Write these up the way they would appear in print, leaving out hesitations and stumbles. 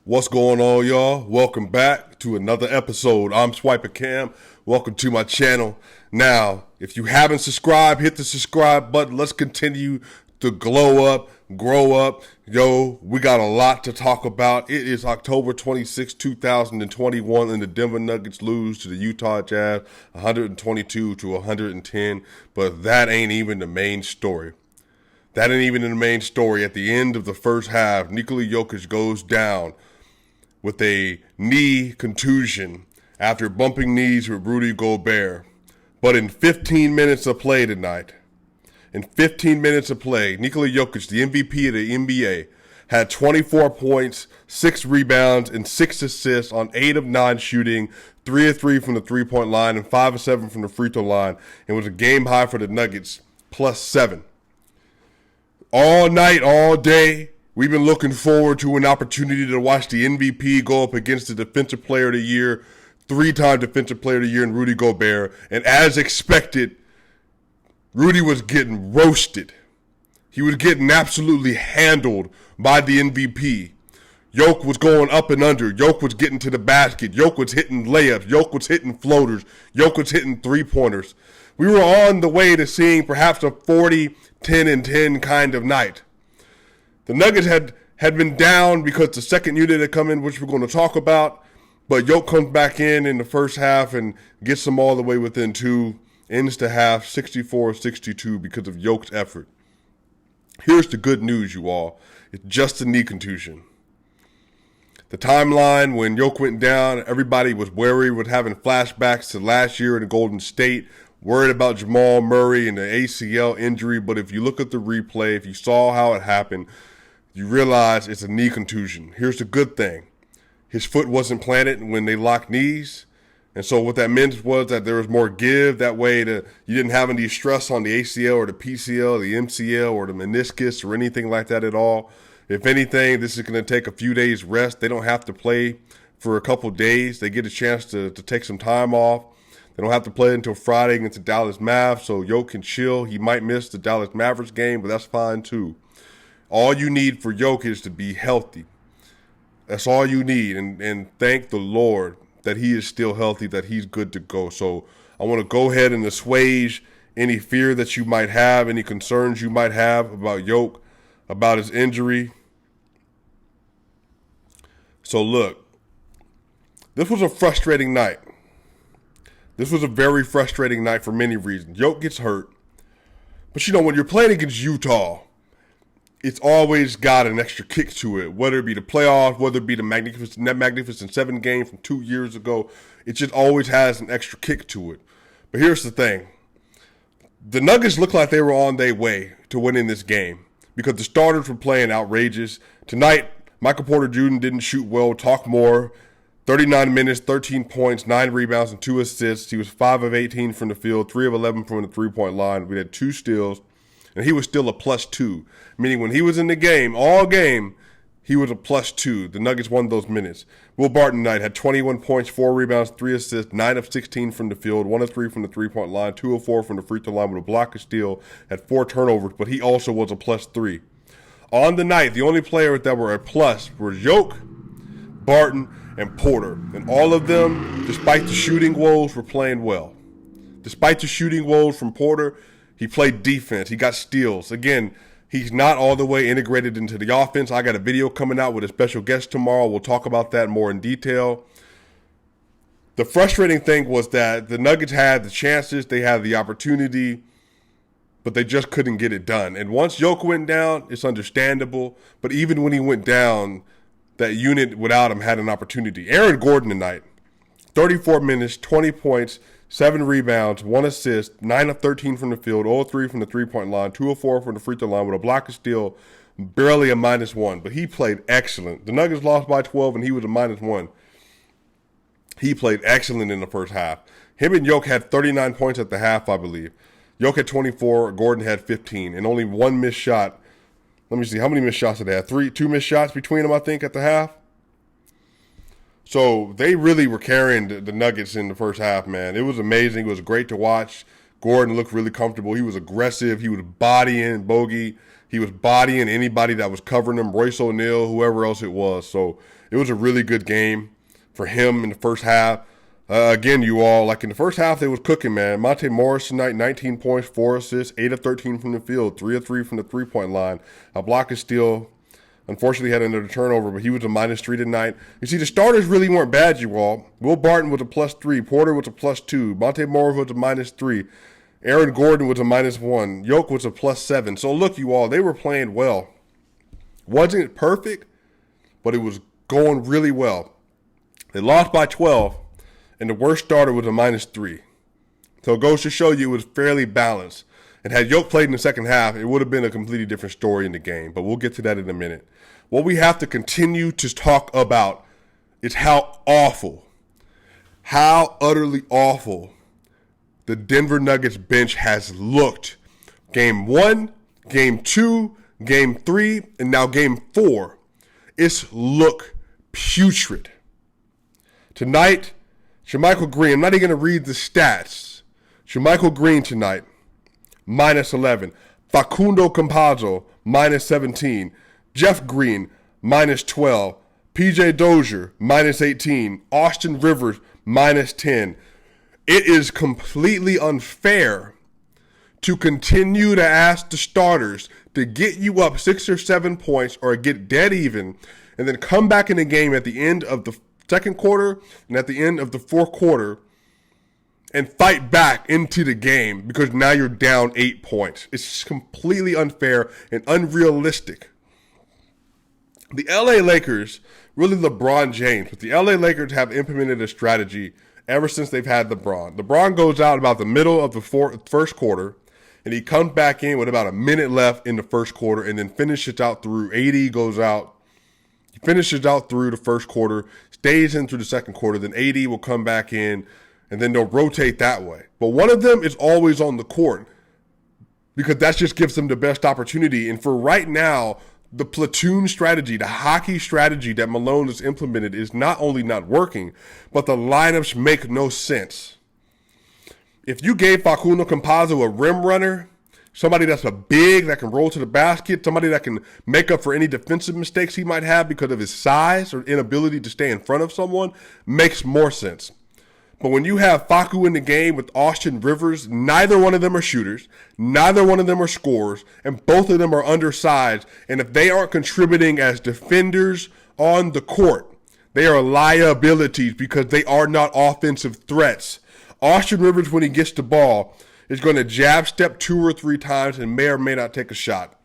What's going on, y'all? Welcome back to another episode. I'm SwipaCam. Welcome to my channel. Now, if you haven't subscribed, hit the subscribe button. Let's continue to glow up, grow up. Yo, we got a lot to talk about. It is October 26, 2021, and the Denver Nuggets lose to the Utah Jazz 122 to 110. But that ain't even the main story. That ain't even the main story. At the end of the first half, Nikola Jokic goes down with a knee contusion after bumping knees with Rudy Gobert. But in 15 minutes of play tonight, Nikola Jokic, the MVP of the NBA, had 24 points, 6 rebounds, and 6 assists on 8 of 9 shooting, 3 of 3 from the three-point line, and 5 of 7 from the free throw line. It was a game high for the Nuggets, +7. All night, all day, we've been looking forward to an opportunity to watch the MVP go up against the Defensive Player of the Year, 3-time Defensive Player of the Year in Rudy Gobert. And as expected, Rudy was getting roasted. He was getting absolutely handled by the MVP. Jokic was going up and under. Jokic was getting to the basket. Jokic was hitting layups. Jokic was hitting floaters. Jokic was hitting three-pointers. We were on the way to seeing perhaps a 40, 10, and 10 kind of night. The Nuggets had been down because the second unit had come in, which we're going to talk about. But Jokic comes back in the first half and gets them all the way within 2. Ends the half 64-62 because of Jokic's effort. Here's the good news, you all. It's just a knee contusion. The timeline when Jokic went down, everybody was wary with having flashbacks to last year in Golden State, worried about Jamal Murray and the ACL injury. But if you look at the replay, if you saw how it happened, you realize it's a knee contusion. Here's the good thing. His foot wasn't planted when they locked knees. And so what that meant was that there was more give. That way you didn't have any stress on the ACL or the PCL, the MCL or the meniscus or anything like that at all. If anything, this is going to take a few days rest. They don't have to play for a couple days. They get a chance to take some time off. They don't have to play until Friday against the Dallas Mavs, so Jokic can chill. He might miss the Dallas Mavericks game, but that's fine too. All you need for Jokic is to be healthy. That's all you need, and thank the Lord that he is still healthy, that he's good to go. So I want to go ahead and assuage any fear that you might have, any concerns you might have about Jokic, about his injury. So look, this was a frustrating night. This was a very frustrating night for many reasons. Jokic gets hurt. But when you're playing against Utah, it's always got an extra kick to it. Whether it be the playoffs, whether it be the Magnificent 7 game from 2 years ago, it just always has an extra kick to it. But here's the thing. The Nuggets looked like they were on their way to winning this game because the starters were playing outrageous. Tonight, Michael Porter Jr. didn't shoot well. Talk more. 39 minutes, 13 points, 9 rebounds, and 2 assists. He was 5 of 18 from the field, 3 of 11 from the three-point line. We had 2 steals, and he was still a +2, meaning when he was in the game, all game, he was a +2. The Nuggets won those minutes. Will Barton tonight had 21 points, 4 rebounds, 3 assists, 9 of 16 from the field, 1 of 3 from the three-point line, 2 of 4 from the free throw line with a block and steal, had 4 turnovers, but he also was a +3. On the night, the only players that were a plus were Jokic, Barton, and Porter. And all of them, despite the shooting woes, were playing well. Despite the shooting woes from Porter, he played defense. He got steals. Again, he's not all the way integrated into the offense. I got a video coming out with a special guest tomorrow. We'll talk about that more in detail. The frustrating thing was that the Nuggets had the chances, they had the opportunity, but they just couldn't get it done. And once Jokic went down, it's understandable. But even when he went down, that unit without him had an opportunity. Aaron Gordon tonight, 34 minutes, 20 points, 7 rebounds, 1 assist, 9 of 13 from the field, 0 of 3 from the three-point line, 2 of 4 from the free throw line with a block and steal, barely a -1. But he played excellent. The Nuggets lost by 12, and he was a -1. He played excellent in the first half. Him and Jokic had 39 points at the half, I believe. Jokic had 24, Gordon had 15, and only 1 missed shot. Let me see, how many missed shots did they have? 2 missed shots between them, I think, at the half. So they really were carrying the Nuggets in the first half, man. It was amazing. It was great to watch. Gordon looked really comfortable. He was aggressive. He was bodying Bogey. He was bodying anybody that was covering him, Royce O'Neal, whoever else it was. So It was a really good game for him in the first half. Again, you all, like in the first half, they was cooking, man. Monte Morris tonight, 19 points, 4 assists, 8 of 13 from the field, 3 of 3 from the three-point line. A block is steal. Unfortunately, had another turnover, but he was a -3 tonight. You see, the starters really weren't bad, you all. Will Barton was a +3. Porter was a +2. Monte Morris was a -3. Aaron Gordon was a -1. Yoke was a +7. So look, you all, they were playing well. Wasn't perfect, but it was going really well. They lost by 12. And the worst starter was a -3. So it goes to show you it was fairly balanced. And had Yoke played in the second half, it would have been a completely different story in the game. But we'll get to that in a minute. What we have to continue to talk about is how utterly awful the Denver Nuggets bench has looked. Game 1, Game 2, Game 3, and now Game 4. It's looked putrid. Tonight, JaMychal Green, I'm not even going to read the stats. JaMychal Green tonight, -11. Facundo Campazzo, -17. Jeff Green, -12. PJ Dozier, -18. Austin Rivers, -10. It is completely unfair to continue to ask the starters to get you up 6 or 7 points or get dead even, and then come back in the game at the end of the second quarter and at the end of the fourth quarter and fight back into the game because now you're down 8 points. It's completely unfair and unrealistic. The LA Lakers, really LeBron James, but the LA Lakers have implemented a strategy ever since they've had LeBron. LeBron goes out about the middle of the first quarter, and he comes back in with about a minute left in the first quarter and then finishes out through. AD goes out. He finishes out through the first quarter, stays in through the second quarter, then AD will come back in, and then they'll rotate that way. But one of them is always on the court because that just gives them the best opportunity. And for right now, the platoon strategy, the hockey strategy that Malone has implemented is not only not working, but the lineups make no sense. If you gave Facundo Campazzo a rim runner, somebody that's a big that can roll to the basket, somebody that can make up for any defensive mistakes he might have because of his size or inability to stay in front of someone, makes more sense. But when you have Facu in the game with Austin Rivers, neither one of them are shooters, neither one of them are scorers, and both of them are undersized. And if they aren't contributing as defenders on the court, they are liabilities because they are not offensive threats. Austin Rivers, when he gets the ball, is going to jab step 2 or 3 times and may or may not take a shot.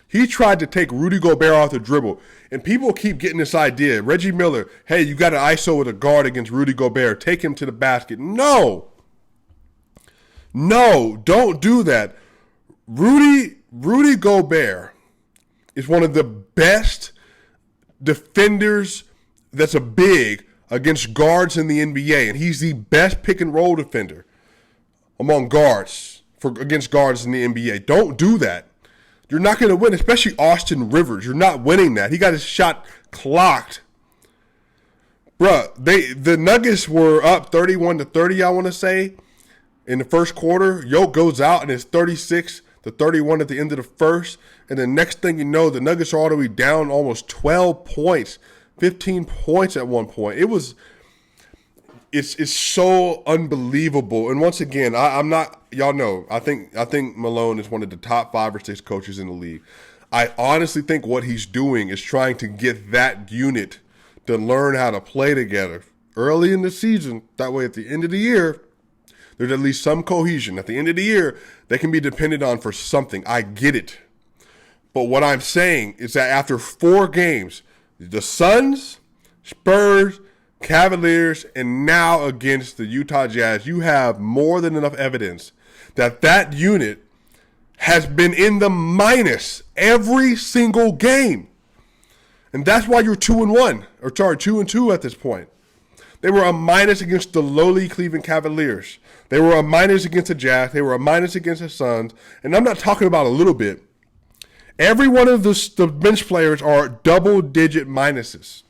He tried to take Rudy Gobert off the dribble, and people keep getting this idea. Reggie Miller, hey, you got an ISO with a guard against Rudy Gobert. Take him to the basket. No, don't do that. Rudy Gobert is one of the best defenders that's a big against guards in the NBA, and he's the best pick and roll defender among guards against guards in the NBA. Don't do that. You're not going to win, especially Austin Rivers. You're not winning that. He got his shot clocked. Bruh, the Nuggets were up 31-30, I want to say, in the first quarter. Yoke goes out and it's 36-31 at the end of the first. And the next thing you know, the Nuggets are all the way down almost 12 points, 15 points at one point. It's so unbelievable. And once again, I'm not, y'all know, I think Malone is one of the top 5 or 6 coaches in the league. I honestly think what he's doing is trying to get that unit to learn how to play together early in the season. That way at the end of the year, there's at least some cohesion. At the end of the year, they can be depended on for something. I get it. But what I'm saying is that after 4 games, the Suns, Spurs, Cavaliers, and now against the Utah Jazz, you have more than enough evidence that unit has been in the minus every single game. And that's why you're 2-1, or sorry, 2-2 at this point. They were a minus against the lowly Cleveland Cavaliers. They were a minus against the Jazz. They were a minus against the Suns. And I'm not talking about a little bit. Every one of the bench players are double-digit minuses.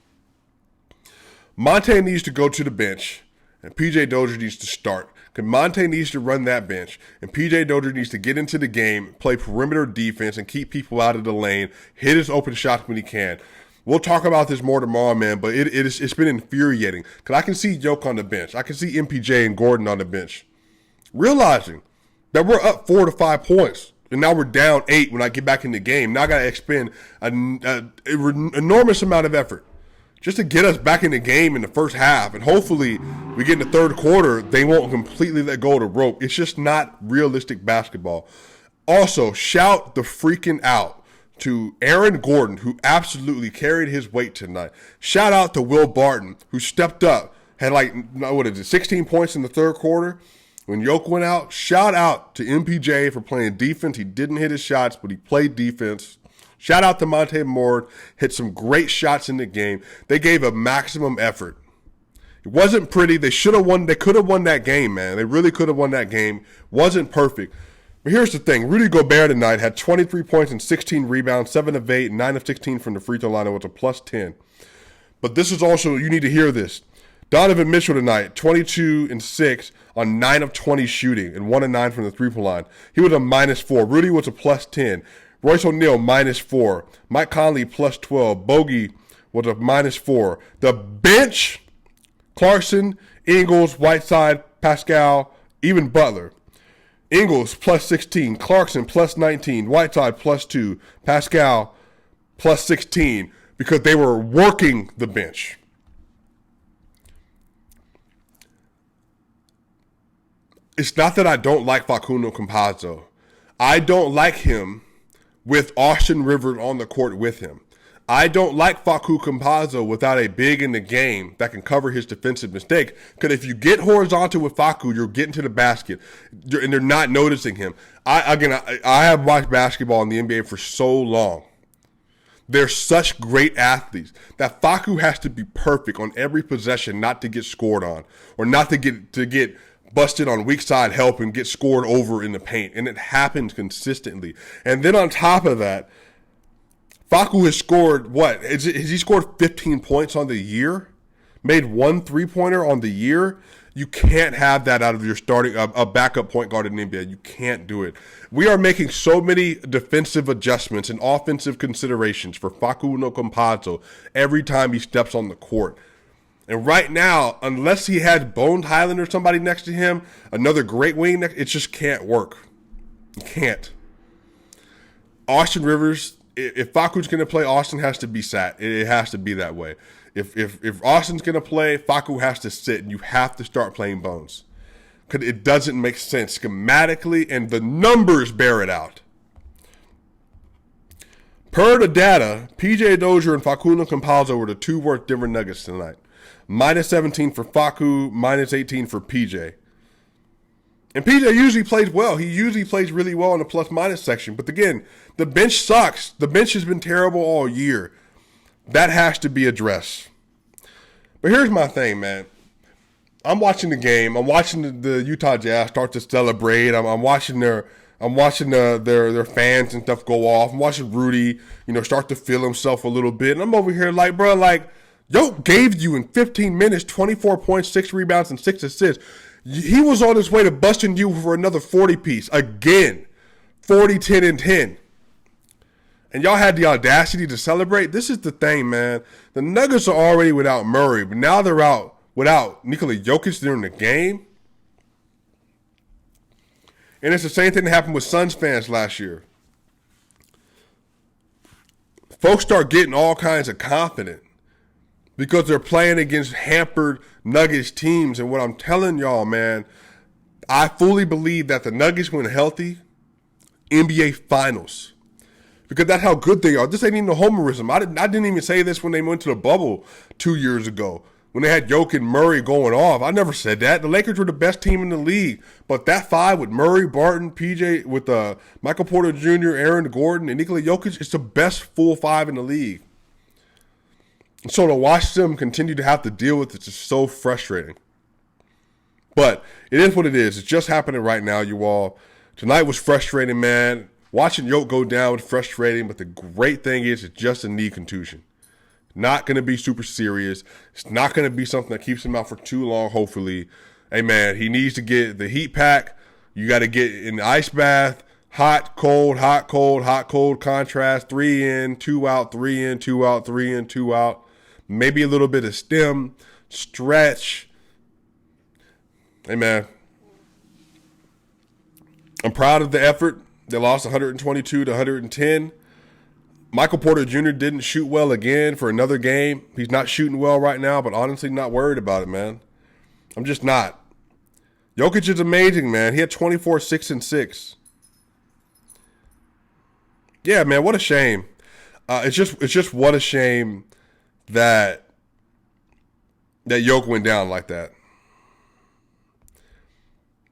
Monte needs to go to the bench, and PJ Dozier needs to start. Because Monte needs to run that bench, and PJ Dozier needs to get into the game, play perimeter defense, and keep people out of the lane, hit his open shots when he can. We'll talk about this more tomorrow, man, but it's been infuriating. Because I can see Joke on the bench. I can see MPJ and Gordon on the bench. Realizing that we're up 4 to 5 points. And now we're down 8 when I get back in the game. Now I got to expend an enormous amount of effort just to get us back in the game in the first half. And hopefully we get in the third quarter, they won't completely let go of the rope. It's just not realistic basketball. Also, shout the freaking out to Aaron Gordon, who absolutely carried his weight tonight. Shout out to Will Barton, who stepped up, had 16 points in the third quarter when Yoke went out. Shout out to MPJ for playing defense. He didn't hit his shots, but he played defense. Shout out to Monte Moore, hit some great shots in the game. They gave a maximum effort. It wasn't pretty. They should have won. They could have won that game, man. They really could have won that game. Wasn't perfect. But here's the thing. Rudy Gobert tonight had 23 points and 16 rebounds, 7 of 8, 9 of 16 from the free throw line. It was a plus 10. But this is also, you need to hear this. Donovan Mitchell tonight, 22 and 6 on 9 of 20 shooting and 1 of 9 from the three-point line. He was a minus 4. Rudy was a plus 10. Royce O'Neal, minus 4. Mike Conley, plus 12. Bogey was a minus 4. The bench, Clarkson, Ingles, Whiteside, Pascal, even Butler. Ingles, plus 16. Clarkson, plus 19. Whiteside, plus 2. Pascal, plus 16. Because they were working the bench. It's not that I don't like Facundo Campazzo. I don't like him with Austin Rivers on the court with him. I don't like Facu Campazzo without a big in the game that can cover his defensive mistake. Because if you get horizontal with Facu, you're getting to the basket, and they're not noticing him. I have watched basketball in the NBA for so long. They're such great athletes that Facu has to be perfect on every possession not to get scored on or not to get busted on weak side help and get scored over in the paint. And it happens consistently. And then on top of that, Facu has scored, has he scored 15 points on the year? Made 1 3-pointer on the year? You can't have that out of your starting, a backup point guard in the NBA. You can't do it. We are making so many defensive adjustments and offensive considerations for Facundo Campazzo every time he steps on the court. And right now, unless he has Bones Highland or somebody next to him, another great wing, it just can't work. It can't. Austin Rivers, if Facu's going to play, Austin has to be sat. It has to be that way. If Austin's going to play, Facu has to sit, and you have to start playing Bones. Because it doesn't make sense schematically, and the numbers bear it out. Per the data, PJ Dozier and Facundo Campazzo were the two worst Denver Nuggets tonight. Minus 17 for Facu, minus 18 for PJ. And PJ usually plays well. He usually plays really well in the plus-minus section. But again, the bench sucks. The bench has been terrible all year. That has to be addressed. But here's my thing, man. I'm watching the game. I'm watching the Utah Jazz start to celebrate. I'm watching their fans and stuff go off. I'm watching Rudy, start to feel himself a little bit. And I'm over here like, bro, Yoke gave you in 15 minutes 24 points, 6 rebounds, and 6 assists. He was on his way to busting you for another 40-piece. Again, 40, 10, and 10. And y'all had the audacity to celebrate. This is the thing, man. The Nuggets are already without Murray, but now they're out without Nikola Jokic during the game. And it's the same thing that happened with Suns fans last year. Folks start getting all kinds of confident because they're playing against hampered Nuggets teams. And what I'm telling y'all, man, I fully believe that the Nuggets, when healthy, NBA Finals. Because that's how good they are. This ain't even a homerism. I didn't even say this when they went to the bubble 2 years ago, when they had Jokic and Murray going off. I never said that. The Lakers were the best team in the league. But that five with Murray, Barton, PJ, with Michael Porter Jr., Aaron Gordon, and Nikola Jokic, it's the best full five in the league. And so to watch them continue to have to deal with it is so frustrating. But it is what it is. It's just happening right now, you all. Tonight was frustrating, man. Watching Yoke go down was frustrating, but the great thing is it's just a knee contusion. Not going to be super serious. It's not going to be something that keeps him out for too long, hopefully. Hey, man, he needs to get the heat pack. You got to get in the ice bath, hot, cold, hot, cold, hot, cold contrast. 3 in, 2 out, 3 in, 2 out, 3 in, 2 out. Maybe a little bit of stem, stretch. Hey, man. I'm proud of the effort. They lost 122 to 110. Michael Porter Jr. didn't shoot well again for another game. He's not shooting well right now, but honestly not worried about it, man. I'm just not. Jokic is amazing, man. He had 24, 6, and 6. Yeah, man, what a shame. It's just what a shame that Jokic went down like that.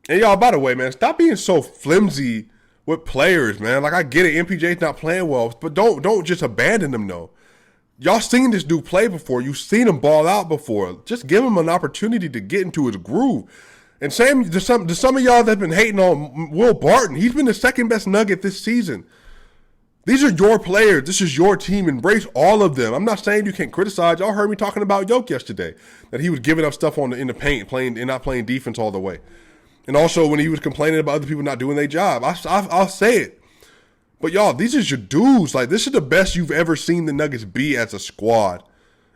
And y'all, by the way, man, stop being so flimsy with players, man. Like, I get it, MPJ's not playing well, but don't just abandon them, though. Y'all seen this dude play before. You've seen him ball out before. Just give him an opportunity to get into his groove. And same to some of y'all that have been hating on Will Barton. He's been the second best Nugget this season. These are your players. This is your team. Embrace all of them. I'm not saying you can't criticize. Y'all heard me talking about Jokic yesterday, that he was giving up stuff in the paint, playing and not playing defense all the way. And also when he was complaining about other people not doing their job. I'll say it. But y'all, these is your dudes. Like, this is the best you've ever seen the Nuggets be as a squad.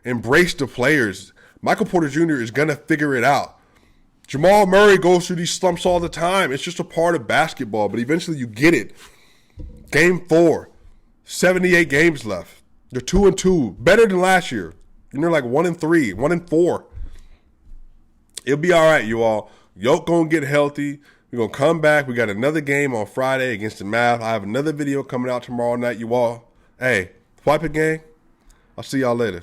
Embrace the players. Michael Porter Jr. is going to figure it out. Jamal Murray goes through these slumps all the time. It's just a part of basketball, but eventually you get it. Game 4, 78 games left. They're 2-2, better than last year. And they're like 1-3, 1-4. It'll be all right, you all. Yoke gonna get healthy. We're going to come back. We got another game on Friday against the Mavs. I have another video coming out tomorrow night, you all. Hey, SwipaCam. I'll see y'all later.